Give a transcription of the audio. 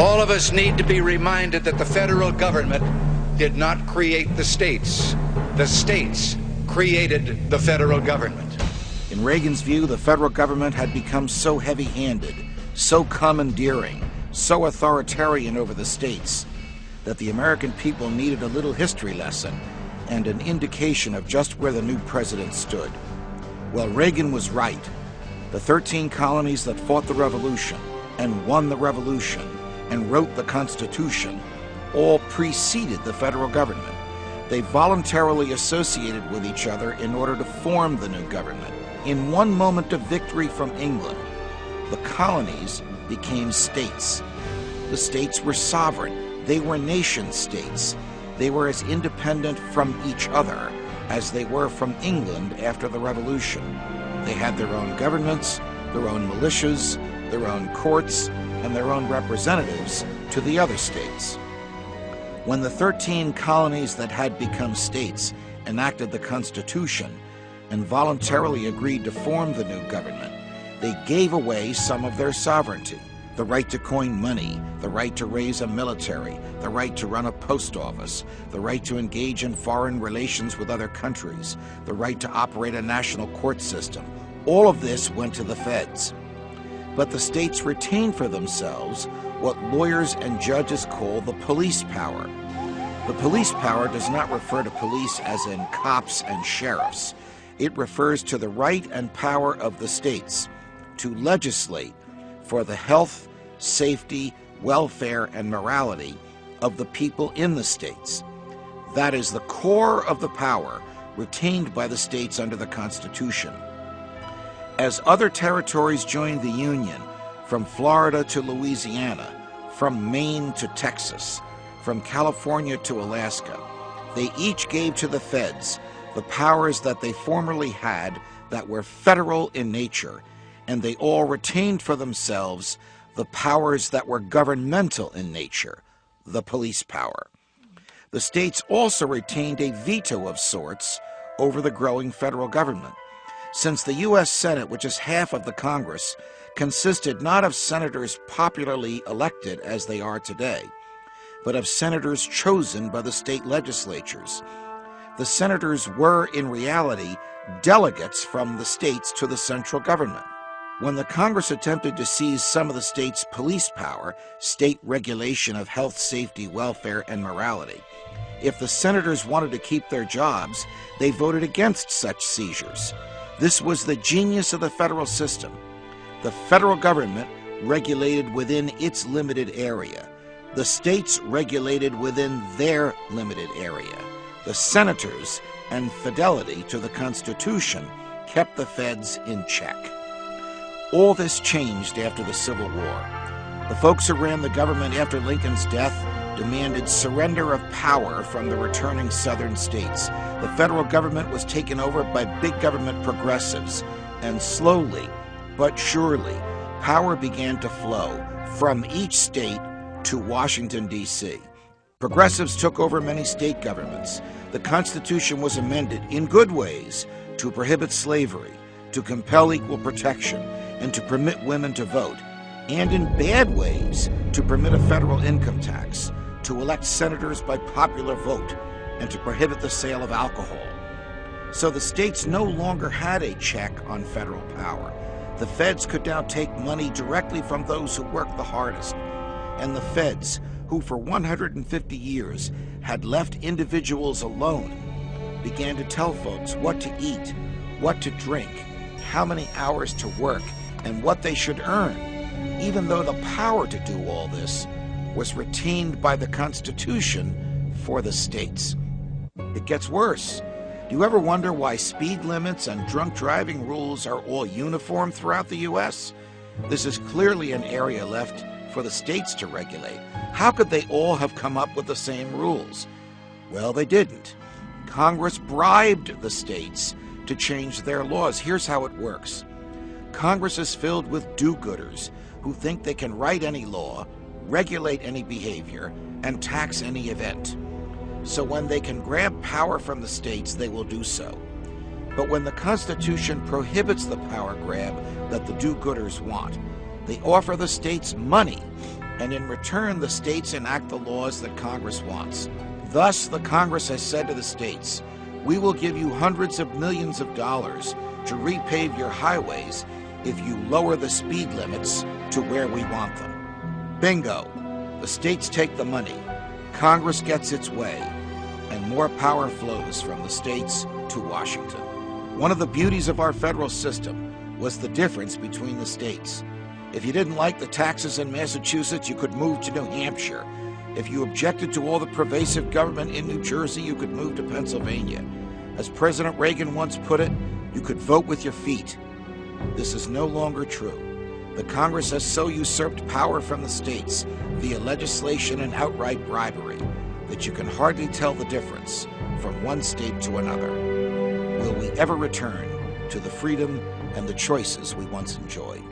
All of us need to be reminded that the federal government did not create the states. The states created the federal government. In Reagan's view, the federal government had become so heavy-handed, so commandeering, so authoritarian over the states, that the American people needed a little history lesson and an indication of just where the new president stood. Well, Reagan was right. The 13 colonies that fought the Revolution and won the Revolution and wrote the Constitution all preceded the federal government. They voluntarily associated with each other in order to form the new government. In one moment of victory from England, the colonies became states. The states were sovereign. They were nation states. They were as independent from each other as they were from England after the Revolution. They had their own governments, their own militias, their own courts, and their own representatives to the other states. When the 13 colonies that had become states enacted the Constitution and voluntarily agreed to form the new government, they gave away some of their sovereignty: the right to coin money, the right to raise a military, the right to run a post office, the right to engage in foreign relations with other countries, the right to operate a national court system. All of this went to the feds. But the states retained for themselves what lawyers and judges call the police power. The police power does not refer to police as in cops and sheriffs. It refers to the right and power of the states to legislate for the health, safety, welfare, and morality of the people in the states. That is the core of the power retained by the states under the Constitution. As other territories joined the Union, from Florida to Louisiana, from Maine to Texas, from California to Alaska, they each gave to the feds the powers that they formerly had that were federal in nature, and they all retained for themselves the powers that were governmental in nature, the police power. The states also retained a veto of sorts over the growing federal government. Since the U.S. Senate, which is half of the Congress, consisted not of senators popularly elected as they are today, but of senators chosen by the state legislatures. The senators were, in reality, delegates from the states to the central government. When the Congress attempted to seize some of the states' police power, state regulation of health, safety, welfare, and morality, if the senators wanted to keep their jobs, they voted against such seizures. This was the genius of the federal system. The federal government regulated within its limited area. The states regulated within their limited area. The senators and fidelity to the Constitution kept the feds in check. All this changed after the Civil War. The folks who ran the government after Lincoln's death demanded surrender of power from the returning southern states. The federal government was taken over by big government progressives, and slowly but surely, power began to flow from each state to Washington, D.C. Progressives took over many state governments. The Constitution was amended in good ways to prohibit slavery, to compel equal protection, and to permit women to vote, and in bad ways to permit a federal income tax, to elect senators by popular vote, and to prohibit the sale of alcohol. So the states no longer had a check on federal power. The feds could now take money directly from those who worked the hardest. And the feds, who for 150 years had left individuals alone, began to tell folks what to eat, what to drink, how many hours to work, and what they should earn, even though the power to do all this was retained by the Constitution for the states. It gets worse. Do you ever wonder why speed limits and drunk driving rules are all uniform throughout the U.S.? This is clearly an area left for the states to regulate. How could they all have come up with the same rules? Well, they didn't. Congress bribed the states to change their laws. Here's how it works. Congress is filled with do-gooders who think they can write any law, regulate any behavior, and tax any event. So when they can grab power from the states, they will do so. But when the Constitution prohibits the power grab that the do-gooders want, they offer the states money and in return the states enact the laws that Congress wants. Thus, the Congress has said to the states, "We will give you hundreds of millions of dollars to repave your highways if you lower the speed limits to where we want them." Bingo! The states take the money, Congress gets its way, and more power flows from the states to Washington. One of the beauties of our federal system was the difference between the states. If you didn't like the taxes in Massachusetts, you could move to New Hampshire. If you objected to all the pervasive government in New Jersey, you could move to Pennsylvania. As President Reagan once put it, you could vote with your feet. This is no longer true. The Congress has so usurped power from the states via legislation and outright bribery that you can hardly tell the difference from one state to another. Will we ever return to the freedom and the choices we once enjoyed?